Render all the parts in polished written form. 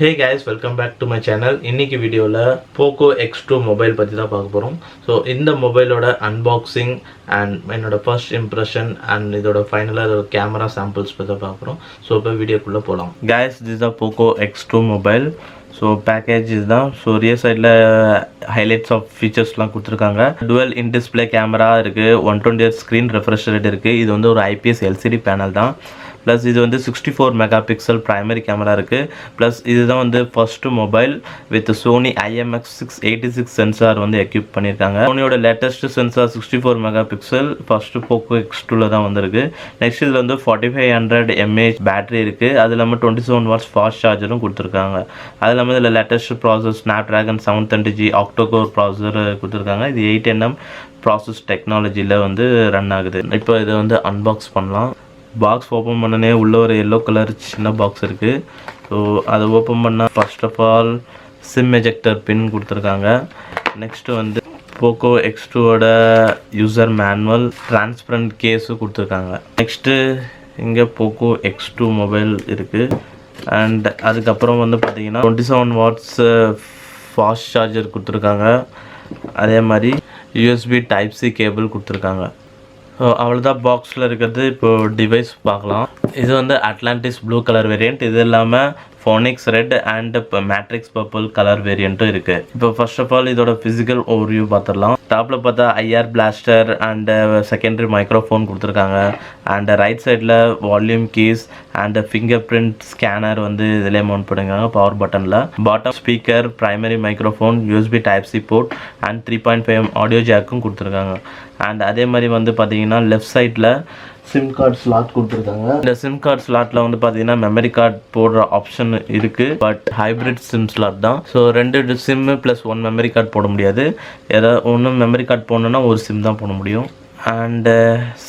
Hey guys, welcome back to my channel. இன்னைக்கு வீடியோல POCO X2 mobile பத்தி தான் பார்க்க போறோம். ஸோ இந்த மொபைலோட அன்பாக்சிங் அண்ட் என்னோட ஃபர்ஸ்ட் இம்ப்ரெஷன் அண்ட் இதோட ஃபைனலாக இதோட கேமரா சாம்பிள்ஸ் பற்றி தான் பார்க்க போகிறோம். ஸோ இப்போ வீடியோக்குள்ளே போகலாம். Guys, this is the POCO X2 mobile. So package இதுதான். ஸோ ரியர் சைடில் ஹைலைட்ஸ் ஆஃப் ஃபீச்சர்ஸ்லாம் கொடுத்துருக்காங்க. டுவெல் இன் டிஸ்பிளே கேமரா இருக்குது, 120Hz ஸ்க்ரீன் ரெஃப்ரெஷ் ரேட் இருக்குது. இது வந்து ஒரு IPS LCD பேனல் தான். ப்ளஸ் இது வந்து 64 மெகா பிக்சல் ப்ரைமரி கேமரா இருக்குது. ப்ளஸ் இதுதான் வந்து first mobile with Sony IMX686 sensor வந்து எக்யூப் பண்ணியிருக்காங்க. சோனியோட latest sensor 64 mega pixel first POCO X2ல தான் வந்திருக்கு. நெக்ஸ்ட் இதில் வந்து 4500 mAh பேட்டரி இருக்குது. அது இல்லாமல் 27 வாட்ஸ் ஃபாஸ்ட் சார்ஜரும் கொடுத்துருக்காங்க. அது இல்லாமல் இதில் latest process Snapdragon 730G octocore processor கொடுத்துருக்காங்க. இது 8nm ப்ராசஸ் டெக்னாலஜியில் வந்து ரன் ஆகுது. இப்போ இதை வந்து அன்பாக்ஸ் பண்ணலாம். பாக்ஸ் ஓப்பன் பண்ணனே உள்ள ஒரு எல்லோ கலர் சின்ன பாக்ஸ் இருக்குது. ஸோ அதை ஓப்பன் பண்ணால் first of all sim ejector pin கொடுத்துருக்காங்க. நெக்ஸ்ட்டு வந்து POCO X2ஓட யூசர் மேனுவல் டிரான்ஸ்பரண்ட் கேஸு கொடுத்துருக்காங்க. நெக்ஸ்ட்டு இங்கே POCO X2 மொபைல் இருக்குது. அண்ட் அதுக்கப்புறம் வந்து பார்த்திங்கன்னா 27 வாட்ஸ் ஃபாஸ்ட் சார்ஜர் கொடுத்துருக்காங்க. அதே மாதிரி USB Type-C கேபிள் கொடுத்துருக்காங்க. ஸோ அவ்வளோதான் பாக்ஸில் இருக்கிறது. இப்போது டிவைஸ் பார்க்கலாம். இது வந்து அட்லாண்டிஸ் ப்ளூ கலர் வேரியண்ட். இது இல்லாமல் phoenix red and matrix purple colour வேரியண்ட்டும் இருக்குது. இப்போ ஃபர்ஸ்ட் ஆஃப் ஆல் இதோட ஃபிசிக்கல் ஓவர்வியூ பார்த்துடலாம். டாப்பில் பார்த்தா IR blaster and secondary microphone கொடுத்துருக்காங்க. அண்ட் ரைட் சைடில் volume keys and finger print scanner வந்து இதிலே மவுண்ட் பண்ணிருக்காங்க பவர் பட்டனில். Bottom speaker, primary microphone, USB Type-C port and 3.5mm audio ஜாக்கும் கொடுத்துருக்காங்க. அண்ட் அதே மாதிரி வந்து பார்த்தீங்கன்னா லெஃப்ட் சைடில் சிம் கார்டு ஸ்லாட் கொடுத்துருக்காங்க. இந்த சிம் கார்டு ஸ்லாட்டில் வந்து பார்த்தீங்கன்னா மெமரி கார்டு போடுற ஆப்ஷன் இருக்குது. பட் ஹைப்ரிட் சிம் ஸ்லாட் தான். So 2 sim plus 1 memory card போட முடியாது. ஏதாவது ஒன்று மெமரி கார்டு போடணுன்னா ஒரு சிம் தான் போட முடியும். அண்டு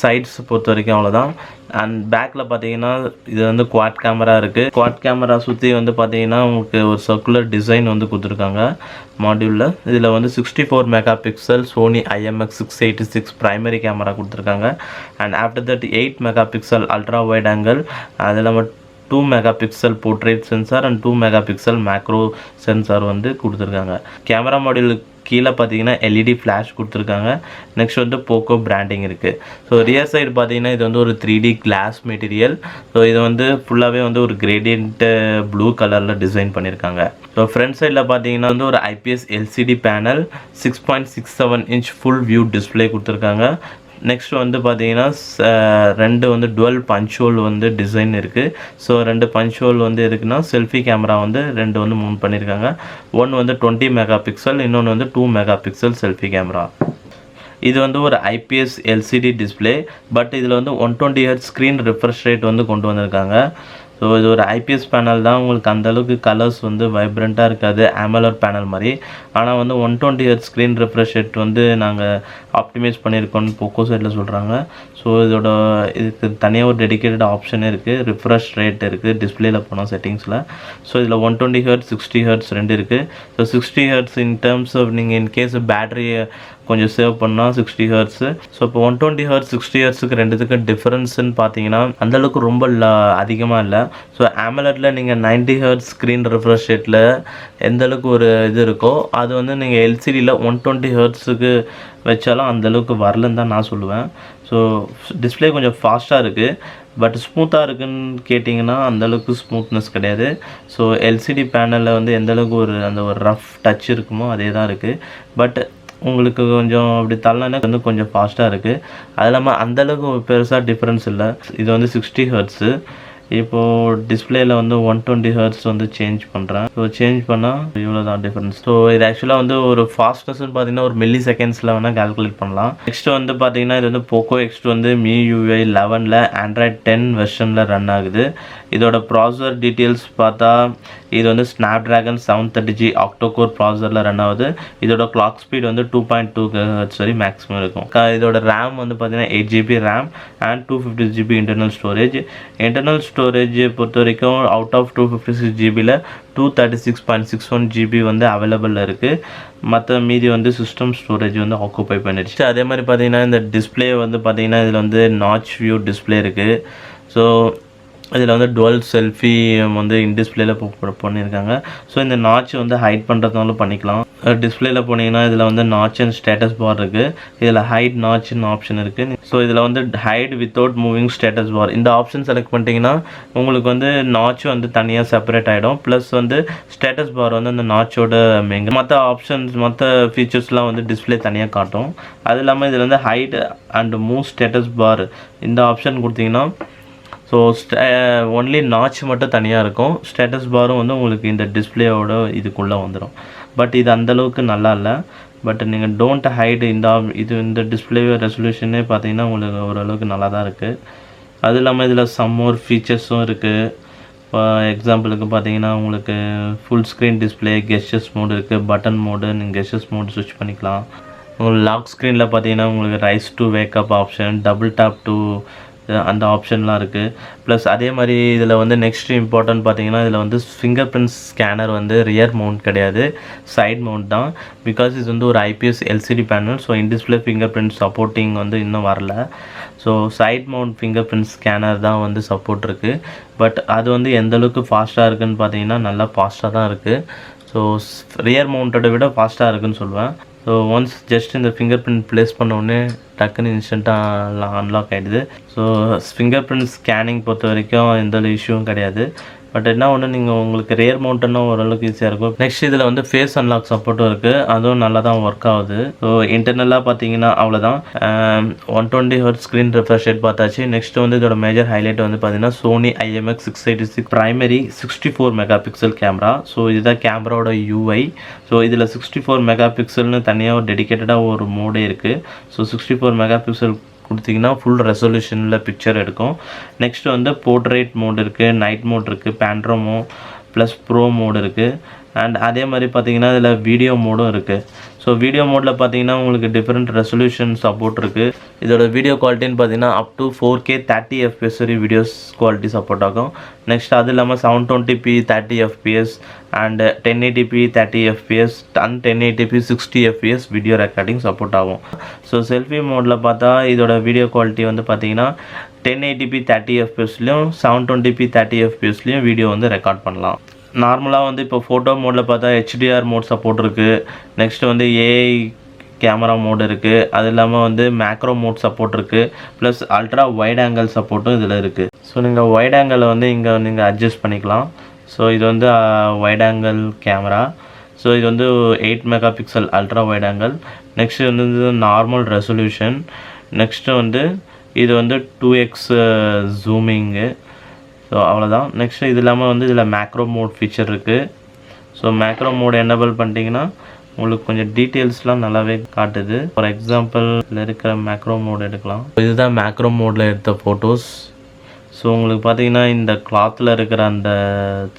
சைட்ஸ் பொறுத்த வரைக்கும் அவ்வளோதான். அண்ட் பேக்கில் பார்த்தீங்கன்னா இது வந்து குவாட் கேமரா இருக்குது. குவாட் கேமரா சுற்றி வந்து பார்த்தீங்கன்னா உங்களுக்கு ஒரு சர்க்குலர் டிசைன் வந்து கொடுத்துருக்காங்க மாடியூலில். இதில் வந்து 64 mega pixel Sony IMX686 primary camera கொடுத்துருக்காங்க. And after that 8 mega pixel ultra wide angle, அது இல்லாமல் 2 mega pixel portrait sensor and 2 mega pixel macro sensor வந்து கொடுத்துருக்காங்க. கேமரா மாடியூலுக்கு கீழே பார்த்தீங்கன்னா LED ஃப்ளாஷ் கொடுத்துருக்காங்க. நெக்ஸ்ட் வந்து POCO பிராண்டிங் இருக்குது. ஸோ ரியர் சைடு பார்த்தீங்கன்னா இது வந்து ஒரு 3D கிளாஸ் மெட்டீரியல். ஸோ இது வந்து ஃபுல்லாகவே வந்து ஒரு கிரேடியன்ட் ப்ளூ கலரில் டிசைன் பண்ணியிருக்காங்க. ஸோ ஃப்ரண்ட் சைடில் பார்த்தீங்கன்னா வந்து ஒரு IPS LCD panel, 6.67 inch full view display கொடுத்துருக்காங்க. நெக்ஸ்ட் வந்து பார்த்தீங்கன்னா 2 வந்து டுவெல் பஞ்ச் ஹோல் வந்து டிசைன் இருக்குது. ஸோ 2 பஞ்ச் ஹோல் வந்து எதுக்குன்னா செல்ஃபி கேமரா வந்து 2 வந்து மவுண்ட் பண்ணியிருக்காங்க. ஒன்று வந்து 20 மெகா பிக்சல், இன்னொன்று வந்து 2 மெகா பிக்சல் செல்ஃபி கேமரா. இது வந்து ஒரு IPS LCD டிஸ்பிளே. பட் இதில் வந்து 120Hz ஸ்க்ரீன் ரெஃப்ரெஷ் ரேட் வந்து கொண்டு வந்திருக்காங்க. ஸோ இது ஒரு IPS பேனல் தான். உங்களுக்கு அந்தளவுக்கு கலர்ஸ் வந்து வைப்ரண்ட்டாக இருக்காது AMOLED பேனல் மாதிரி. ஆனால் வந்து 120Hz ஸ்க்ரீன் ரெஃப்ரெஷ் ரேட் வந்து நாங்கள் ஆப்டிமைஸ் பண்ணியிருக்கோன்னு POCO சைடில் சொல்கிறாங்க. ஸோ இதுக்கு தனியாக ஒரு டெடிக்கேட்டட் ஆப்ஷனே இருக்குது. ரிஃப்ரெஷ் ரேட் இருக்குது டிஸ்பிளேயில் போனால் செட்டிங்ஸில். ஸோ இதில் 120Hz 60Hz ரெண்டு இருக்குது. So 60Hz in terms of நீங்கள் இன்கேஸ் பேட்டரியை கொஞ்சம் சேவ் பண்ணால் 60Hz. ஸோ இப்போ 120Hz 60Hzக்கு ரெண்டுத்துக்கு டிஃப்ரென்ஸ்ன்னு பார்த்தீங்கன்னா அந்தளவுக்கு ரொம்ப அதிகமாக இல்லை. ஸோ AMOLEDல நீங்கள் 90Hz ஸ்க்ரீன் ரெஃப்ரெஷ் ரேட்டில் எந்தளவுக்கு ஒரு இது இருக்கோ அது வந்து நீங்கள் LCDயில் 120Hzக்கு வச்சாலும் அந்தளவுக்கு வரலன்னு தான் நான் சொல்லுவேன். ஸோ டிஸ்பிளே கொஞ்சம் ஃபாஸ்ட்டாக இருக்குது. பட் ஸ்மூத்தாக இருக்குன்னு கேட்டிங்கன்னா அந்தளவுக்கு ஸ்மூத்னஸ் கிடையாது. ஸோ LCD பேனலில் வந்து எந்தளவுக்கு ஒரு ரஃப் டச் இருக்குமோ அதே தான் இருக்குது. பட் உங்களுக்கு கொஞ்சம் அப்படி தள்ளனா வந்து கொஞ்சம் ஃபாஸ்ட்டாக இருக்குது. அது இல்லாமல் அந்தளவுக்கு பெருசாக டிஃப்ரென்ஸ் இல்லை. இது வந்து 60Hz. இப்போது டிஸ்பிளேயில் வந்து 120Hz வந்து சேஞ்ச் பண்ணுறேன். ஸோ சேஞ்ச் பண்ணால் இவ்வளோ தான் டிஃப்ரென்ஸ். ஸோ இது ஆக்சுவலாக வந்து ஒரு ஃபாஸ்ட்னஸ்ன்னு பார்த்தீங்கன்னா ஒரு மில்லி செகண்ட்ஸில் வேணால் கால்குலேட் பண்ணலாம். நெக்ஸ்ட் வந்து பார்த்தீங்கன்னா இது வந்து POCO X2 வந்து MIUI 11ல் Android 10 வெர்ஷனில் ரன் ஆகுது. இதோட ப்ராசஸர் டீட்டெயில்ஸ் பார்த்தா இது வந்து Snapdragon 730G ஆக்டோகோர் ப்ராசஸரில் ரன் ஆகுது. இதோட கிளாக் ஸ்பீட் வந்து 2.2 GHz வரை மேக்ஸிமம் இருக்கும். இதோட ரேம் வந்து பார்த்தீங்கன்னா 8GB RAM and 256GB internal storage. Internal storage பொறுத்த வரைக்கும் அவுட் ஆஃப் 256GBயில் 236.61GB வந்து அவைலபிளில் இருக்குது. மற்ற மீதி வந்து சிஸ்டம் ஸ்டோரேஜ் வந்து ஆக்குப்பை பண்ணிடுச்சு. அதே மாதிரி பார்த்தீங்கன்னா இந்த டிஸ்பிளே வந்து பார்த்தீங்கன்னா இதில் வந்து நாட்ச் வியூ டிஸ்பிளே இருக்குது. ஸோ இதில் வந்து டுவல் செல்ஃபி வந்து டிஸ்பிளேல பண்ணியிருக்காங்க. ஸோ இந்த நாட்ச் வந்து ஹைட் பண்ணுறதுனாலும் பண்ணிக்கலாம். டிஸ்பிளேல போனீங்கன்னா இதில் வந்து நாட்ச் அண்ட் ஸ்டேட்டஸ் பார் இருக்குது. இதில் ஹைட் நாட்ச்னு ஆப்ஷன் இருக்குது. ஸோ இதில் வந்து hide without moving status bar இந்த ஆப்ஷன் செலக்ட் பண்ணிட்டீங்கன்னா உங்களுக்கு வந்து நாட்ச் வந்து தனியாக செப்பரேட் ஆகிடும். ப்ளஸ் வந்து ஸ்டேட்டஸ் பார் வந்து அந்த நாட்சோட மற்ற ஆப்ஷன்ஸ் மற்ற ஃபீச்சர்ஸ்லாம் வந்து டிஸ்பிளே தனியாக காட்டும். அது இல்லாமல் இதில் வந்து hide and move status bar இந்த ஆப்ஷன் கொடுத்தீங்கன்னா ஸோ ஒன்லி நாட்ச் மட்டும் தனியாக இருக்கும். ஸ்டேட்டஸ் பாரும் வந்து உங்களுக்கு இந்த டிஸ்பிளேயோட இதுக்குள்ளே வந்துடும். பட் இது அந்தளவுக்கு நல்லா இல்லை. பட் நீங்கள் டோன்ட் ஹைட் இந்த டிஸ்பிளே ரெசல்யூஷனே பார்த்தீங்கன்னா உங்களுக்கு ஓரளவுக்கு நல்லா தான் இருக்குது. அது இல்லாமல் இதில் சம் மோர் ஃபீச்சர்ஸும் இருக்குது. இப்போ எக்ஸாம்பிளுக்கு பார்த்தீங்கன்னா உங்களுக்கு full screen display, gestures mode இருக்குது, பட்டன் மோடு, நீங்கள் கெஸ்டர்ஸ் மோடு ஸ்விட்ச் பண்ணிக்கலாம். உங்களுக்கு லாக் ஸ்க்ரீனில் பார்த்தீங்கன்னா உங்களுக்கு rice to wake up option, double tape to அந்த ஆப்ஷன்லாம் இருக்குது. ப்ளஸ் அதே மாதிரி இதில் வந்து நெக்ஸ்ட் இம்பார்ட்டன்ட் பார்த்தீங்கன்னா இதில் வந்து ஃபிங்கர் பிரிண்ட் ஸ்கேனர் வந்து ரியர் மவுண்ட் கிடையாது, சைட் மவுண்ட் தான். பிகாஸ் இது வந்து ஒரு IPS LCD panel. So in display finger print supporting வந்து இன்னும் வரல. So side mount finger print scanner தான் வந்து சப்போர்ட் இருக்குது. பட் அது வந்து எந்தளவுக்கு ஃபாஸ்ட்டாக இருக்குதுன்னு பார்த்தீங்கன்னா நல்லா ஃபாஸ்ட்டாக தான் இருக்குது. ஸோ ரியர் மவுண்டை விட ஃபாஸ்ட்டாக இருக்குதுன்னு சொல்லுவேன். ஸோ ஒன்ஸ் ஜஸ்ட் இந்த ஃபிங்கர் பிரிண்ட் ப்ளேஸ் பண்ணோடனே டக்குன்னு இன்ஸ்டண்ட்டாக அன்லாக் ஆகிடுது. ஸோ ஃபிங்கர் பிரிண்ட் ஸ்கேனிங் பொறுத்த வரைக்கும் எந்த இஷ்யூவும் கிடையாது. பட் என்ன ஒன்று நீங்கள் உங்களுக்கு ரியர் மவுண்ட்னா ஓரளவுக்கு ஈஸியாக இருக்கும். நெக்ஸ்ட் இதில் வந்து ஃபேஸ் அன்லாக் சப்போர்ட்டும் இருக்குது. அதுவும் நல்லா தான் ஒர்க் ஆகுது. ஸோ இன்டர்னலாக பார்த்தீங்கன்னா அவ்வளோதான். 120 Hz ஸ்க்ரீன் ரெஃப்ரெஷ் ரேட் பார்த்தாச்சு. நெக்ஸ்ட் வந்து இதோட மேஜர் ஹைலைட் வந்து பார்த்தீங்கன்னா Sony IMX686 primary 64 mega pixel camera. So இதுதான் கேமராவோட UI. ஸோ இதில் 64 மெகா பிக்சல்னு தனியாக ஒரு டெடிக்கேட்டடாக ஒரு மோடே இருக்குது. ஸோ 64 மெகா பிக்சல் கொடுத்தீங்கன்னா ஃபுல் ரெசல்யூஷனில் பிக்சர் எடுக்கும். நெக்ஸ்ட் வந்து போர்ட்ரேட் மோட் இருக்குது, நைட் மோட் இருக்குது, பேண்ட்ரோமோ ப்ளஸ் ப்ரோ மோடு இருக்குது. அண்ட் அதே மாதிரி பார்த்தீங்கன்னா இதில் வீடியோ மோடும் இருக்குது. ஸோ வீடியோ மோடில் பார்த்தீங்கன்னா உங்களுக்கு டிஃப்ரெண்ட் ரெசல்யூஷன் சப்போர்ட் இருக்குது. இதோட வீடியோ குவாலிட்டின்னு பார்த்தீங்கன்னா அப் டு 4K 30 FPS வரை வீடியோஸ் குவாலிட்டி சப்போர்ட் ஆகும். நெக்ஸ்ட் அது இல்லாமல் 720p 30 FPS and 1080p 30 FPS and 1080p 60 FPS video recording support ஆகும். ஸோ செல்ஃபி மோடில் பார்த்தா இதோட வீடியோ குவாலிட்டி வந்து பார்த்தீங்கன்னா 1080p 30 FPSலையும் 720p 30 FPSலையும் வீடியோ வந்து ரெக்கார்ட் பண்ணலாம். நார்மலாக வந்து இப்போ ஃபோட்டோ மோடில் பார்த்தா HDR மோட் சப்போர்ட் இருக்குது. நெக்ஸ்ட் வந்து AI கேமரா மோடு இருக்குது. அது இல்லாமல் வந்து மேக்ரோ மோட் சப்போர்ட் இருக்குது. ப்ளஸ் அல்ட்ரா வைட் ஆங்கிள் சப்போர்ட்டும் இதில் இருக்குது. ஸோ நீங்கள் வைட் ஆங்கிளை வந்து இங்கே நீங்கள் அட்ஜஸ்ட் பண்ணிக்கலாம். ஸோ இது வந்து வைட் ஆங்கிள் கேமரா. ஸோ இது வந்து 8 mega pixel ultra wide angle. Next வந்து நார்மல் ரெசல்யூஷன். நெக்ஸ்ட்டு வந்து இது வந்து 2x ஜூமிங்கு. ஸோ அவ்வளோதான். நெக்ஸ்ட்டு இது இல்லாமல் வந்து இதில் மேக்ரோ மோட் ஃபீச்சர் இருக்குது. ஸோ மேக்ரோ மோட் எனேபிள் பண்ணிட்டீங்கன்னா உங்களுக்கு கொஞ்சம் டீட்டெயில்ஸ்லாம் நல்லாவே காட்டுது. ஃபார் எக்ஸாம்பிள் இதில் இருக்கிற மேக்ரோ மோட் எடுக்கலாம். இதுதான் மேக்ரோ மோடில் எடுத்த ஃபோட்டோஸ். ஸோ உங்களுக்கு பார்த்தீங்கன்னா இந்த கிளாத்தில் இருக்கிற அந்த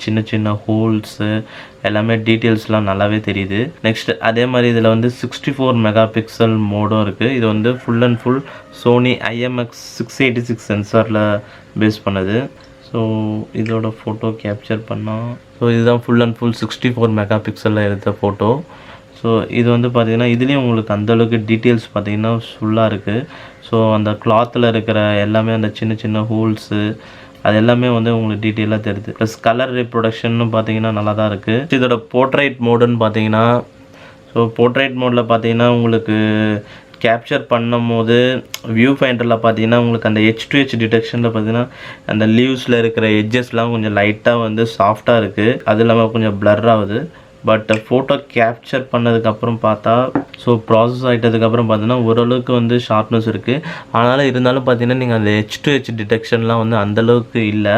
சின்ன சின்ன ஹோல்ஸு எல்லாமே டீட்டெயில்ஸ்லாம் நல்லாவே தெரியுது. நெக்ஸ்ட் அதே மாதிரி இதில் வந்து 64 மெகா பிக்சல் மோடும் இருக்குது. இது வந்து full and full Sony IMX686 சென்சாரில் பேஸ் பண்ணுது. ஸோ இதோட ஃபோட்டோ கேப்சர் பண்ணால் ஸோ இதுதான் ஃபுல் அண்ட் ஃபுல் 64 மெகா பிக்சலில் எடுத்த ஃபோட்டோ. ஸோ இது வந்து பார்த்திங்கன்னா இதுலேயும் உங்களுக்கு அந்தளவுக்கு டீட்டெயில்ஸ் பார்த்திங்கன்னா ஃபுல்லாக இருக்குது. ஸோ அந்த கிளாத்தில் இருக்கிற எல்லாமே அந்த சின்ன சின்ன ஹோல்ஸு அது எல்லாமே வந்து உங்களுக்கு டீட்டெயிலாக தெரியுது. ப்ளஸ் கலர் ரீப்ரொடக்ஷன்னு பார்த்தீங்கன்னா நல்லா தான் இருக்குது. இதோட போர்ட்ரைட் மோடுன்னு பார்த்தீங்கன்னா ஸோ போர்ட்ரைட் மோடில் பார்த்தீங்கன்னா உங்களுக்கு கேப்சர் பண்ணும் போது வியூ ஃபைண்டரில் பார்த்தீங்கன்னா உங்களுக்கு அந்த H2H டிடெக்ஷனில் பார்த்தீங்கன்னா அந்த லீவ்ஸில் இருக்கிற எட்ஜஸ்லாம் கொஞ்சம் லைட்டாக வந்து சாஃப்டாக இருக்குது. அது இல்லாமல் கொஞ்சம் பிளர் ஆகுது. பட் ஃபோட்டோ கேப்சர் பண்ணதுக்கப்புறம் பார்த்தா ஸோ ப்ராசஸ் ஆகிட்டதுக்கப்புறம் பார்த்தீங்கன்னா ஓரளவுக்கு வந்து ஷார்ப்னஸ் இருக்குது. ஆனாலும் இருந்தாலும் பார்த்தீங்கன்னா நீங்கள் அந்த H2H டிடெக்ஷன்லாம் வந்து அந்தளவுக்கு இல்லை.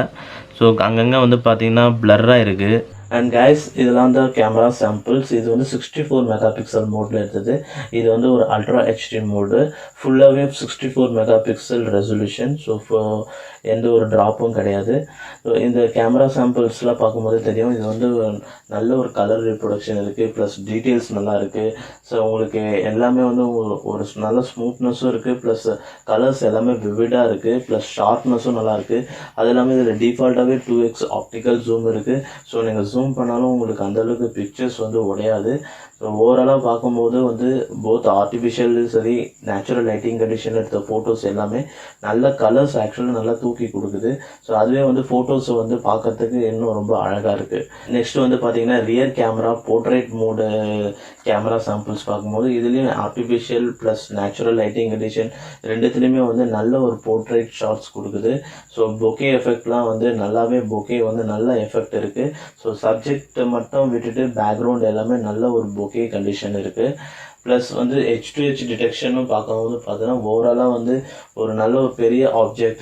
ஸோ அங்கங்கே வந்து பார்த்தீங்கன்னா பிளர்ராக இருக்குது. அண்ட் கைஸ் இதெல்லாம் தான் கேமரா சாம்பிள்ஸ். இது வந்து 64 மெகா பிக்சல் மோடில் எடுத்தது. இது வந்து ஒரு அல்ட்ரா HD மோடு. ஃபுல்லாகவே 64 மெகா பிக்சல் ரெசல்யூஷன். ஸோ எந்த ஒரு ட்ராப்பும் கிடையாது. ஸோ இந்த கேமரா சாம்பிள்ஸ்லாம் பார்க்கும்போது தெரியும் இது வந்து நல்ல ஒரு கலர் ரீப்ரொடக்ஷன் இருக்குது. ப்ளஸ் டீட்டெயில்ஸ் நல்லா இருக்குது. ஸோ உங்களுக்கு எல்லாமே வந்து ஒரு நல்ல ஸ்மூத்னஸும் இருக்குது. ப்ளஸ் கலர்ஸ் எல்லாமே விவிடாக இருக்குது. ப்ளஸ் ஷார்ப்னஸும் நல்லா இருக்குது. அது எல்லாமே இதில் டிஃபால்ட்டாகவே 2x ஆப்டிக்கல் ஜூம் இருக்குது. ஸோ நீங்கள் ஜூம் பண்ணாலும் உங்களுக்கு அந்தளவுக்கு பிக்சர்ஸ் வந்து உடையாது. ஸோ ஓவராலாக பார்க்கும்போது வந்து போத் ஆர்டிஃபிஷியலும் சரி நேச்சுரல் லைட்டிங் கண்டிஷன் எடுத்த ஃபோட்டோஸ் எல்லாமே நல்ல கலர்ஸ் ஆக்சுவலாக நல்லா தூக்கி கொடுக்குது. ஸோ அதுவே வந்து ஃபோட்டோஸை வந்து பார்க்கறதுக்கு இன்னும் ரொம்ப அழகாக இருக்குது. நெக்ஸ்ட் வந்து பார்த்தீங்கன்னா rear camera portrait mode camera samples பார்க்கும்போது இதுலேயும் artificial plus natural lighting condition ரெண்டுத்துலேயுமே வந்து நல்ல ஒரு போர்ட்ரேட் ஷாட்ஸ் கொடுக்குது. ஸோ பொக்கே எஃபெக்ட்லாம் வந்து நல்லாவே பொக்கே வந்து நல்ல எஃபெக்ட் இருக்குது. ஸோ சப்ஜெக்ட் மட்டும் விட்டுட்டு பேக்ரவுண்ட் எல்லாமே நல்ல ஒரு பொக்கே கண்டிஷன் இருக்குது. ப்ளஸ் வந்து H2H டிடெக்ஷனும் பார்க்கும்போது பார்த்தீங்கன்னா ஓவராலாக வந்து ஒரு நல்ல ஒரு பெரிய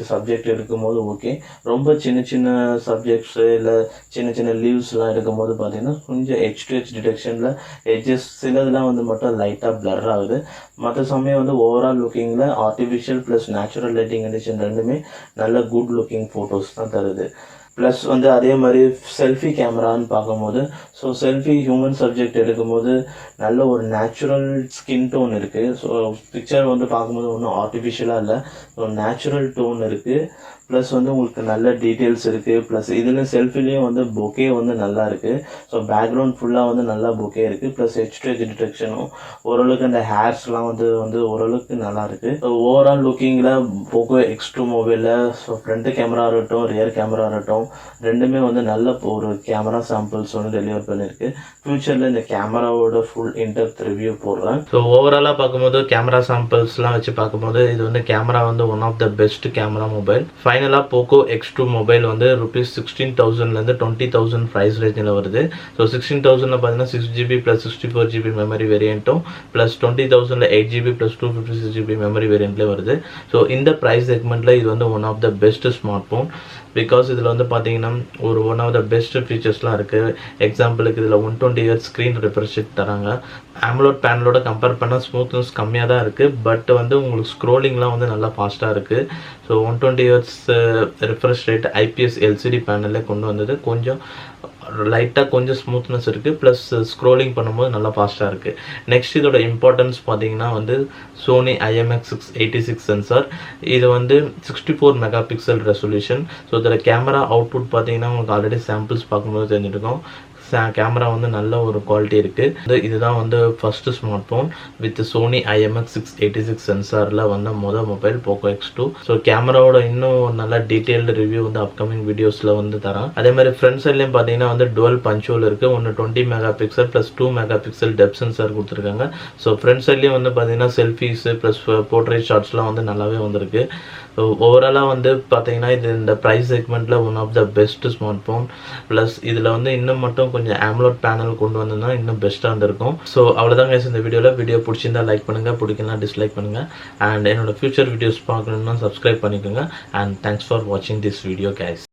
சப்ஜெக்ட் எடுக்கும்போது ஓகே. ரொம்ப சின்ன சின்ன சப்ஜெக்ட்ஸு இல்லை சின்ன சின்ன லீவ்ஸ்லாம் எடுக்கும்போது பார்த்தீங்கன்னா கொஞ்சம் H2H டிடெக்ஷனில் எட்ஜஸ் சிலதெல்லாம் வந்து மட்டும் லைட்டாக பிளர் ஆகுது. மற்ற சமயம் வந்து ஓவரால் லுக்கிங்கில் artificial plus natural lighting condition ரெண்டுமே நல்ல குட் லுக்கிங் ஃபோட்டோஸ் தான் தருது. ப்ளஸ் வந்து அதே மாதிரி செல்ஃபி கேமரான்னு பார்க்கும்போது ஸோ செல்ஃபி ஹியூமன் சப்ஜெக்ட் எடுக்கும்போது நல்ல ஒரு நேச்சுரல் ஸ்கின் டோன் இருக்குது. ஸோ பிக்சர் வந்து பார்க்கும்போது ஒன்றும் ஆர்டிஃபிஷியலாக இல்லை, ஸோ நேச்சுரல் டோன் இருக்குது. ப்ளஸ் வந்து உங்களுக்கு நல்ல டீட்டெயில்ஸ் இருக்குது. ப்ளஸ் இதில் செல்ஃபிலையும் வந்து பொக்கே வந்து நல்லா இருக்குது. ஸோ பேக்ரவுண்ட் ஃபுல்லாக வந்து நல்லா பொக்கே இருக்குது. ப்ளஸ் H2H டிடெக்ஷனும் ஓரளவுக்கு அந்த ஹேர்ஸ்லாம் வந்து ஓரளவுக்கு நல்லா இருக்குது. ஸோ ஓவரால் லுக்கிங்கில் POCO X2 மொபைலில் ஸோ ஃப்ரண்ட் கேமரா இருக்கட்டும் ரியர் கேமரா இருக்கட்டும் ரெண்டுமே வந்து நல்ல ஒரு கேமரா சாம்பிள்ஸ் வந்து டெலிவர் பண்ணியிருக்கு. ஃப்யூச்சரில் இந்த கேமராவோட ஃபுல் இன்டெப்த் ரிவ்யூ போடுறேன். ஸோ ஓவராலாக பார்க்கும்போது கேமரா சாம்பிள்ஸ்லாம் வச்சு பார்க்கும்போது இது வந்து கேமரா வந்து one of the best camera mobile. ஃபைனலாக POCO X2 மொபைல் வந்து ₹16,000 20,000 ப்ரைஸ் ரேஞ்சில் வருது. ஸோ 16,000 பார்த்தீங்கன்னா 6GB ப்ளஸ் 64GB மெமரி வேரியண்ட்டும் plus 20,000 8GB plus 256GB memory வேரியண்ட்லேயே வருது. ஸோ இந்த ப்ரைஸ் செக்மெண்ட்டில் இது வந்து one of the best smart phone. Because இதில் வந்து பார்த்தீங்கன்னா ஒரு ஒன் ஆஃப் த பெஸ்ட் ஃபீச்சர்ஸ்லாம் இருக்குது. எக்ஸாம்பிளுக்கு இதில் 120Hz ஸ்க்ரீன் ரெஃப்ரெஷ் ரேட் தராங்க. ஆம்லோட் பேனலோட கம்பேர் பண்ணால் ஸ்மூத்னஸ் கம்மியாக தான் இருக்குது, பட் வந்து உங்களுக்கு ஸ்க்ரோலிங்லாம் வந்து நல்லா ஃபாஸ்ட்டாக இருக்குது. So 120Hz refresh rate IPS LCD பேனலில் கொண்டு வந்தது கொஞ்சம் லைட்டாக கொஞ்சம் ஸ்மூத்னஸ் இருக்குது. ப்ளஸ் ஸ்க்ரோலிங் பண்ணும்போது நல்லா ஃபாஸ்ட்டாக இருக்குது. நெக்ஸ்ட் இதோட இம்பார்ட்டன்ஸ் பார்த்தீங்கன்னா வந்து Sony IMX686 சென்சார். இது வந்து 64 மெகா பிக்சல் ரெசல்யூஷன். ஸோ இதில் கேமரா அவுட்புட் பார்த்தீங்கன்னா உங்களுக்கு ஆல்ரெடி சாம்பிள்ஸ் பார்க்கும்போது தெரிஞ்சிருக்கும். கேமரா வந்து நல்ல ஒரு குவாலிட்டி இருக்குது. இதுதான் வந்து first smart phone with Sony IMX686 சென்சாரில் வந்த மொபைல் POCO X2. ஸோ கேமராவோட இன்னும் நல்ல டீட்டெயில்டு ரிவ்யூ வந்து அப்கமிங் வீடியோஸில் வந்து தரேன். அதே மாதிரி ஃப்ரண்ட் சைட்லேயும் பார்த்தீங்கன்னா வந்து டுவல் பஞ்சுவல் இருக்குது. ஒன்று 20 mega pixel plus 2 mega pixel depth sensor கொடுத்துருக்காங்க. ஸோ ஃப்ரண்ட் சைட்லேயும் வந்து பார்த்தீங்கன்னா செல்ஃபீஸு ப்ளஸ் போர்ட்ரேட் ஷாட்ஸ்லாம் வந்து நல்லாவே வந்திருக்கு. ஸோ ஓவராலாக வந்து பார்த்தீங்கன்னா இது இந்த ப்ரைஸ் செக்மெண்ட்டில் one of the best smart phone. Plus இதில் வந்து இன்னும் மட்டும் கொஞ்சம் ஆம்லோட் பேனல் கொண்டு வந்ததுன்னா இன்னும் பெஸ்ட்டாக இருந்திருக்கும். ஸோ அவ்வளோதான் guys இந்த வீடியோ பிடிச்சிருந்தா லைக் பண்ணுங்கள், பிடிக்கலாம் டிஸ்லைக் பண்ணுங்கள். அண்ட் என்னோட ஃபியூச்சர் வீடியோஸ் பார்க்கணுன்னா சப்ஸ்கிரைப் பண்ணிக்கோங்க. அண்ட் தேங்க்ஸ் ஃபார் வாட்சிங் திஸ் வீடியோ guys.